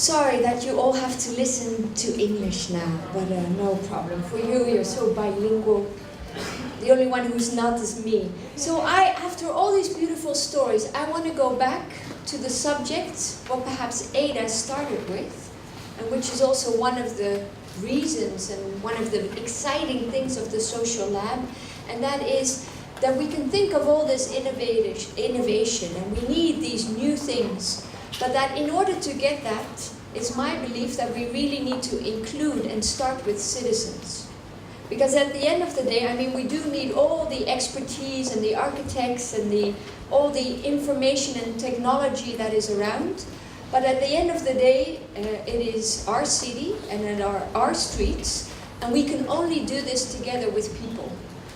Sorry that you all have to listen to English now, but no problem. For you, you're so bilingual. The only one who's not is me. So after all these beautiful stories, I want to go back to the subject, what perhaps Ada started with, and which is also one of the reasons and one of the exciting things of the social lab, and that is that we can think of all this innovation, and we need these new things, but that in order to get that, it's my belief that we really need to include and start with citizens. Because at the end of the day, I mean, we do need all the expertise and the architects and all the information and technology that is around. But at the end of the day, it is our city and our streets, and we can only do this together with people.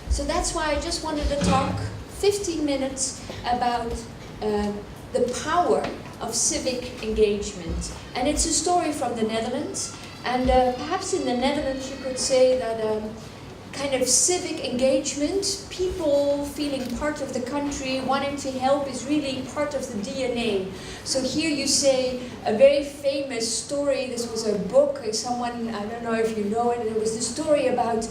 So that's why I just wanted to talk 15 minutes about the power of civic engagement. And it's a story from the Netherlands. And perhaps in the Netherlands you could say that kind of civic engagement, people feeling part of the country, wanting to help is really part of the DNA. So here you say a very famous story, this was a book, someone, I don't know if you know it, it was the story about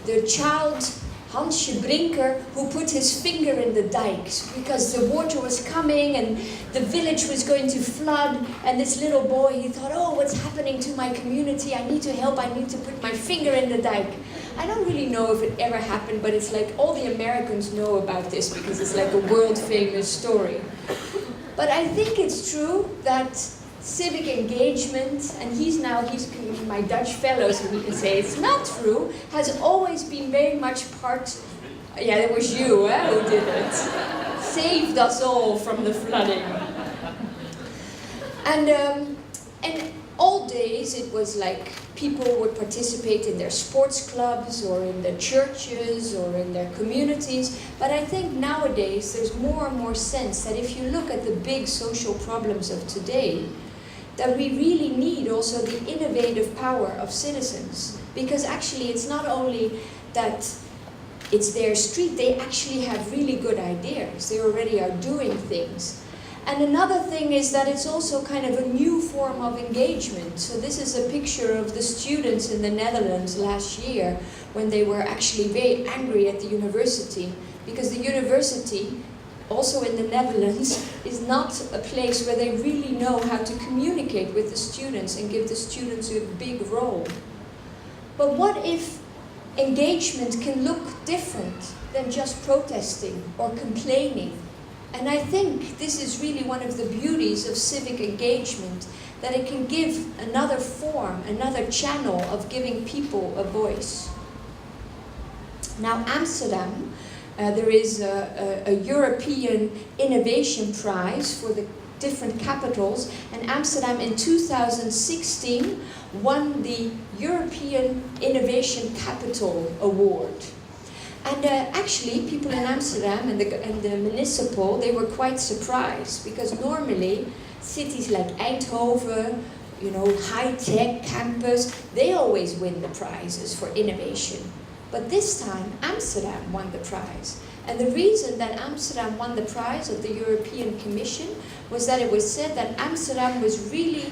the child Hansje Brinker, who put his finger in the dikes because the water was coming and the village was going to flood, and this little boy, he thought, oh, what's happening to my community? I need to help, I need to put my finger in the dike. I don't really know if it ever happened, but it's like all the Americans know about this because it's like a world famous story. But I think it's true that civic engagement, and he's my Dutch fellow, so we can say it's not true, has always been very much part, yeah, it was you who did it, saved us all from the flooding. And in old days it was like people would participate in their sports clubs or in their churches or in their communities, but I think nowadays there's more and more sense that if you look at the big social problems of today, that we really need also the innovative power of citizens. Because actually it's not only that it's their street, they actually have really good ideas. They already are doing things. And another thing is that it's also kind of a new form of engagement. So this is a picture of the students in the Netherlands last year when they were actually very angry at the university, because the university, also in the Netherlands, is not a place where they really know how to communicate with the students and give the students a big role. But what if engagement can look different than just protesting or complaining? And I think this is really one of the beauties of civic engagement, that it can give another form, another channel of giving people a voice. Now, Amsterdam, there is a European Innovation Prize for the different capitals, and Amsterdam in 2016 won the European Innovation Capital Award. And actually, people in Amsterdam and the municipal, they were quite surprised, because normally cities like Eindhoven, you know, high-tech campus, they always win the prizes for innovation. But this time, Amsterdam won the prize. And the reason that Amsterdam won the prize of the European Commission was that it was said that Amsterdam was really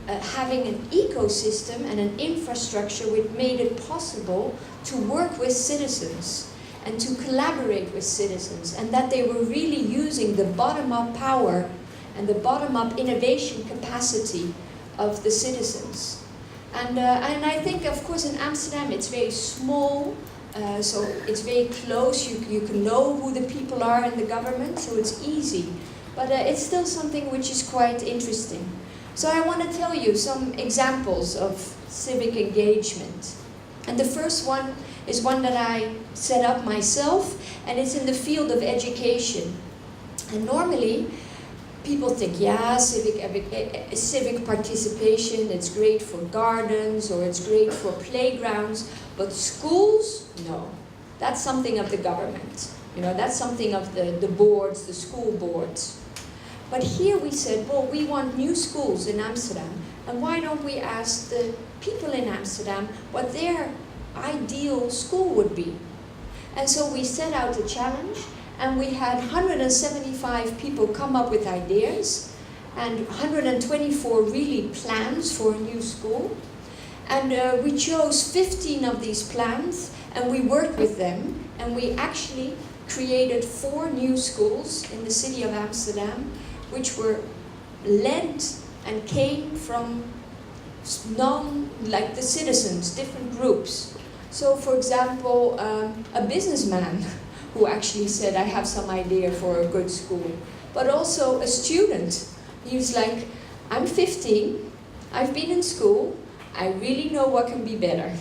having an ecosystem and an infrastructure which made it possible to work with citizens and to collaborate with citizens, and that they were really using the bottom-up power and the bottom-up innovation capacity of the citizens. And I think, of course, in Amsterdam it's very small, so it's very close. You can know who the people are in the government, so it's easy. But it's still something which is quite interesting. So I want to tell you some examples of civic engagement. And the first one is one that I set up myself, and it's in the field of education. And normally, people think, yeah, civic participation, it's great for gardens or it's great for playgrounds, but schools, no. That's something of the government. You know, that's something of the boards, the school boards. But here we said, well, we want new schools in Amsterdam, and why don't we ask the people in Amsterdam what their ideal school would be? And so we set out a challenge, and we had 175 people come up with ideas, and 124 really plans for a new school. And we chose 15 of these plans, and we worked with them, and we actually created 4 new schools in the city of Amsterdam, which were led and came from like the citizens, different groups. So for example, a businessman who actually said, I have some idea for a good school, but also a student. He was like, I'm 15, I've been in school, I really know what can be better.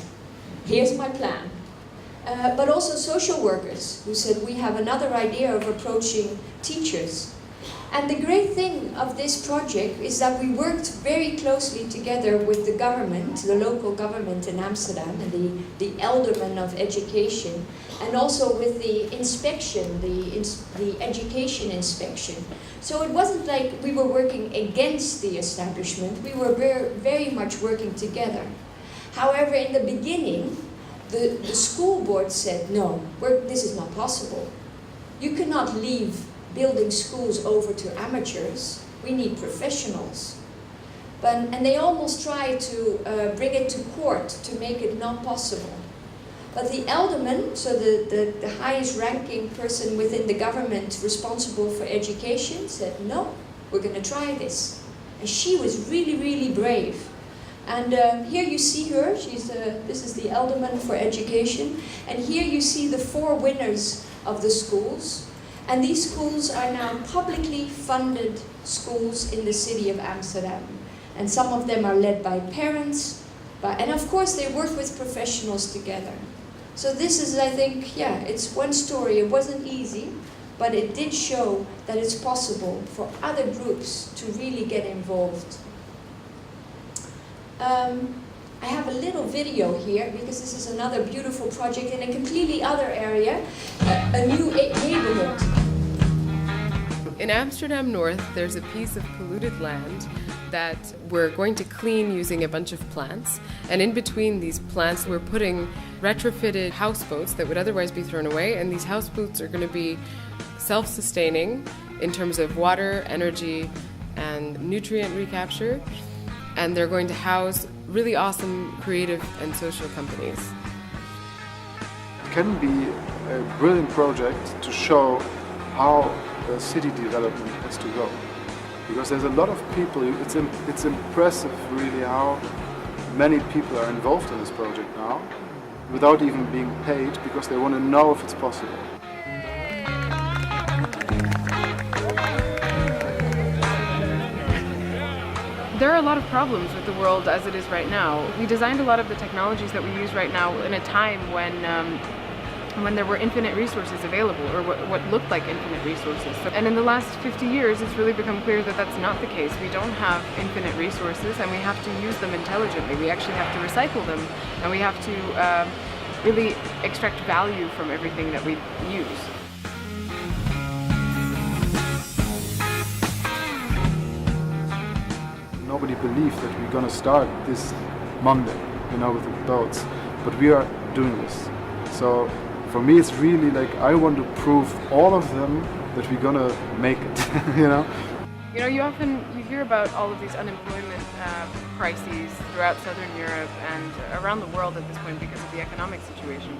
Here's my plan. But also social workers who said, we have another idea of approaching teachers. And the great thing of this project is that we worked very closely together with the government, the local government in Amsterdam, and the alderman of education, and also with the inspection, the education inspection. So it wasn't like we were working against the establishment, we were very much working together. However, in the beginning, the school board said, no, this is not possible. You cannot leave building schools over to amateurs. We need professionals. And they almost tried to bring it to court to make it not possible. But the alderman, so the highest ranking person within the government responsible for education, said, no, we're going to try this. And she was really, really brave. And here you see her, this is the alderman for education. And here you see the 4 winners of the schools. And these schools are now publicly funded schools in the city of Amsterdam. And some of them are led by parents, and of course they work with professionals together. So this is, I think, yeah, it's one story. It wasn't easy, but it did show that it's possible for other groups to really get involved. I have a little video here because this is another beautiful project in a completely other area, a new neighborhood. In Amsterdam North, there's a piece of polluted land that we're going to clean using a bunch of plants. And in between these plants, we're putting retrofitted houseboats that would otherwise be thrown away. And these houseboats are going to be self-sustaining in terms of water, energy, and nutrient recapture. And they're going to house really awesome creative and social companies. It can be a brilliant project to show how city development has to go, because there's a lot of people. It's impressive really how many people are involved in this project now without even being paid, because they want to know if it's possible. There are a lot of problems with the world as it is right now. We designed a lot of the technologies that we use right now in a time when there were infinite resources available, or what looked like infinite resources. And in the last 50 years, it's really become clear that that's not the case. We don't have infinite resources, and we have to use them intelligently. We actually have to recycle them, and we have to really extract value from everything that we use. Nobody believed that we're going to start this Monday, with the boats, but we are doing this. So for me, it's really like I want to prove all of them that we're gonna make it. You hear about all of these unemployment crises throughout Southern Europe and around the world at this point because of the economic situation.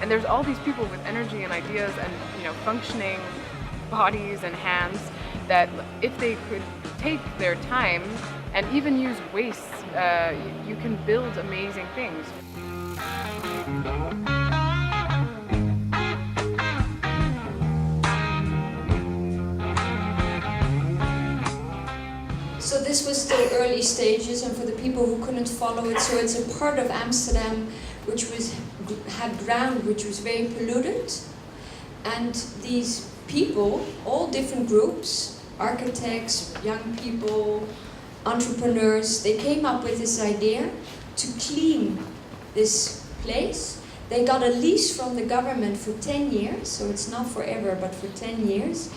And there's all these people with energy and ideas and functioning bodies and hands that if they could take their time and even use waste, you can build amazing things. So this was still early stages, and for the people who couldn't follow it, so it's a part of Amsterdam which had ground which was very polluted, and these people, all different groups, architects, young people, entrepreneurs, they came up with this idea to clean this place. They got a lease from the government for 10 years, so it's not forever, but for 10 years.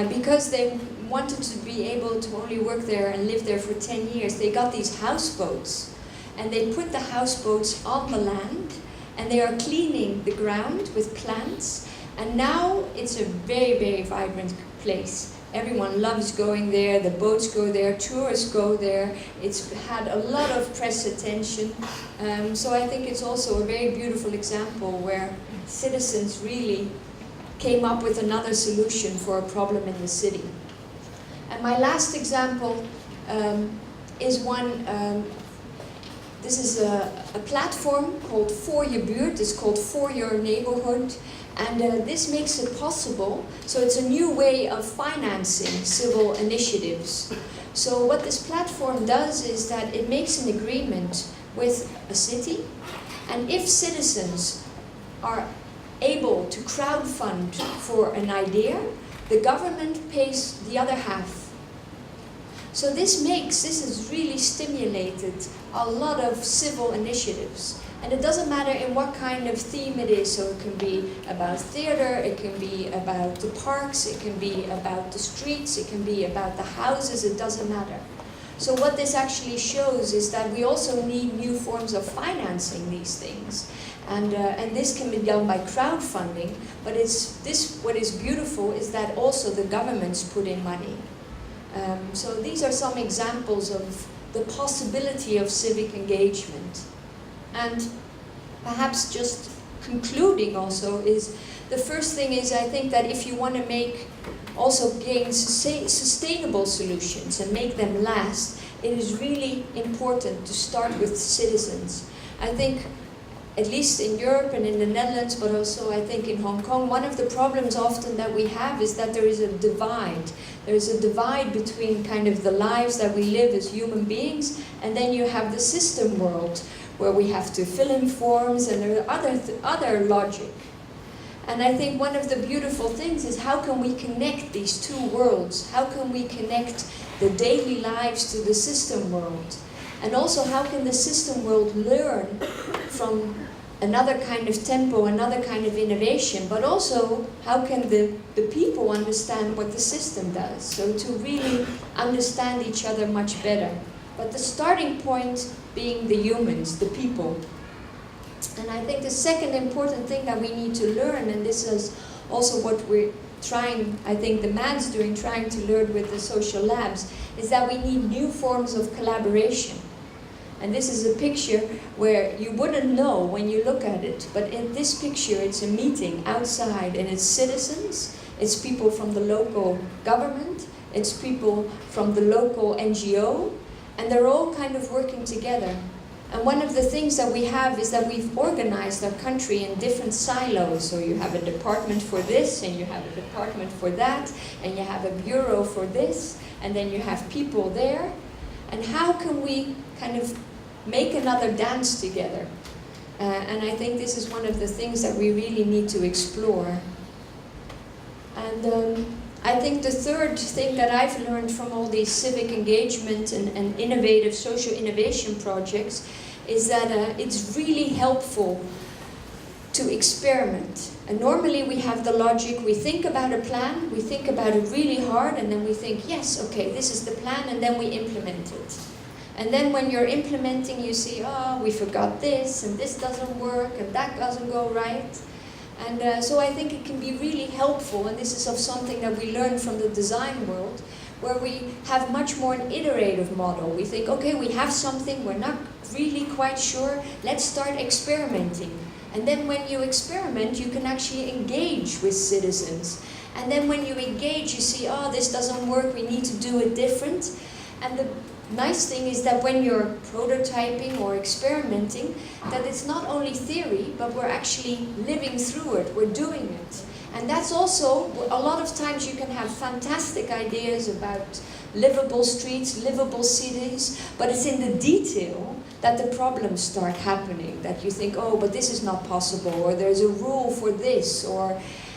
Because they wanted to be able to only work there and live there for 10 years, they got these houseboats. And they put the houseboats on the land, and they are cleaning the ground with plants. And now it's a very, very vibrant place. Everyone loves going there, the boats go there, tourists go there. It's had a lot of press attention. So I think it's also a very beautiful example where citizens really came up with another solution for a problem in the city. And my last example is one, this is a platform called For Your Buurt. It's called For Your Neighborhood. And this makes it possible. So it's a new way of financing civil initiatives. So what this platform does is that it makes an agreement with a city. And if citizens are able to crowdfund for an idea, the government pays the other half. So this has really stimulated a lot of civil initiatives. And it doesn't matter in what kind of theme it is. So it can be about theater, it can be about the parks, it can be about the streets, it can be about the houses, it doesn't matter. So what this actually shows is that we also need new forms of financing these things. And this can be done by crowdfunding, but what is beautiful is that also the governments put in money. So these are some examples of the possibility of civic engagement. And perhaps just concluding also is, the first thing is I think that if you want to gain sustainable solutions and make them last, it is really important to start with citizens. I think, at least in Europe and in the Netherlands, but also I think in Hong Kong, one of the problems often that we have is that there is a divide. There is a divide between kind of the lives that we live as human beings, and then you have the system world, where we have to fill in forms and there are other logic. And I think one of the beautiful things is how can we connect these two worlds? How can we connect the daily lives to the system world? And also how can the system world learn from another kind of tempo, another kind of innovation, but also how can the people understand what the system does? So to really understand each other much better. But the starting point being the humans, the people. And I think the second important thing that we need to learn, and this is also what we're trying, I think the MAD's doing, trying to learn with the social labs, is that we need new forms of collaboration. And this is a picture where you wouldn't know when you look at it, but in this picture it's a meeting outside, and it's citizens, it's people from the local government, it's people from the local NGO, and they're all kind of working together. And one of the things that we have is that we've organized our country in different silos. So you have a department for this, and you have a department for that, and you have a bureau for this, and then you have people there. And how can we kind of make another dance together? And I think this is one of the things that we really need to explore. And I think the third thing that I've learned from all these civic engagement and innovative social innovation projects is that it's really helpful to experiment. And normally we have the logic, we think about a plan, we think about it really hard, and then we think, yes, okay, this is the plan, and then we implement it. And then when you're implementing, you see, oh, we forgot this, and this doesn't work, and that doesn't go right. And so I think it can be really helpful, and this is of something that we learned from the design world, where we have much more an iterative model. We think, okay, we have something, we're not really quite sure, let's start experimenting. And then when you experiment, you can actually engage with citizens. And then when you engage, you see, oh, this doesn't work, we need to do it different. And the nice thing is that when you're prototyping or experimenting, that it's not only theory, but we're actually living through it, we're doing it. And that's also, a lot of times you can have fantastic ideas about livable streets, livable cities, but it's in the detail that the problems start happening, that you think, oh, but this is not possible, or there's a rule for this,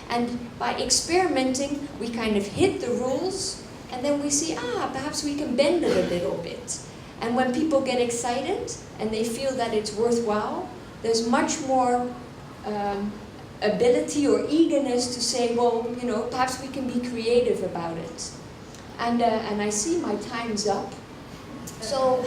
and by experimenting, we kind of hit the rules, and then we see, perhaps we can bend it a little bit. And when people get excited and they feel that it's worthwhile, there's much more ability or eagerness to say, well, you know, perhaps we can be creative about it. And I see my time's up. So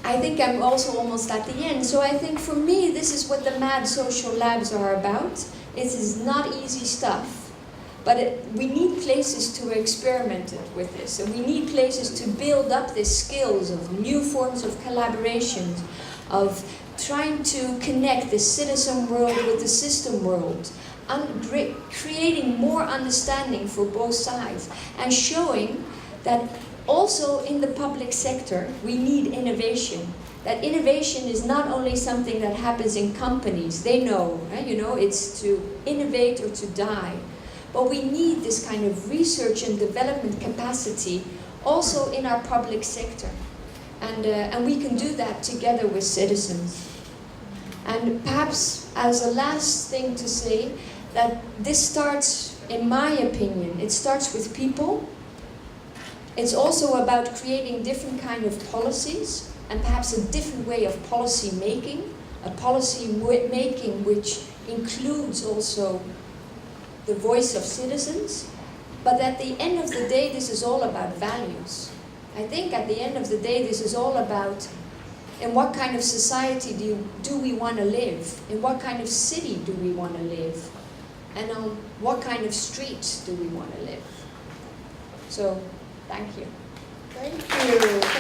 I think I'm also almost at the end. So I think for me, this is what the MAD social labs are about. It is not easy stuff. But we need places to experiment with this, and we need places to build up the skills of new forms of collaboration, of trying to connect the citizen world with the system world, creating more understanding for both sides, and showing that also in the public sector we need innovation. That innovation is not only something that happens in companies, they know, it's to innovate or to die. But we need this kind of research and development capacity also in our public sector. And we can do that together with citizens. And perhaps as a last thing to say, that this starts, in my opinion, it starts with people. It's also about creating different kind of policies, and perhaps a different way of policy making, a policy making which includes also the voice of citizens. But at the end of the day, this is all about values. I think at the end of the day, this is all about in what kind of society do we want to live? In what kind of city do we want to live? And on what kind of streets do we want to live? So, thank you. Thank you.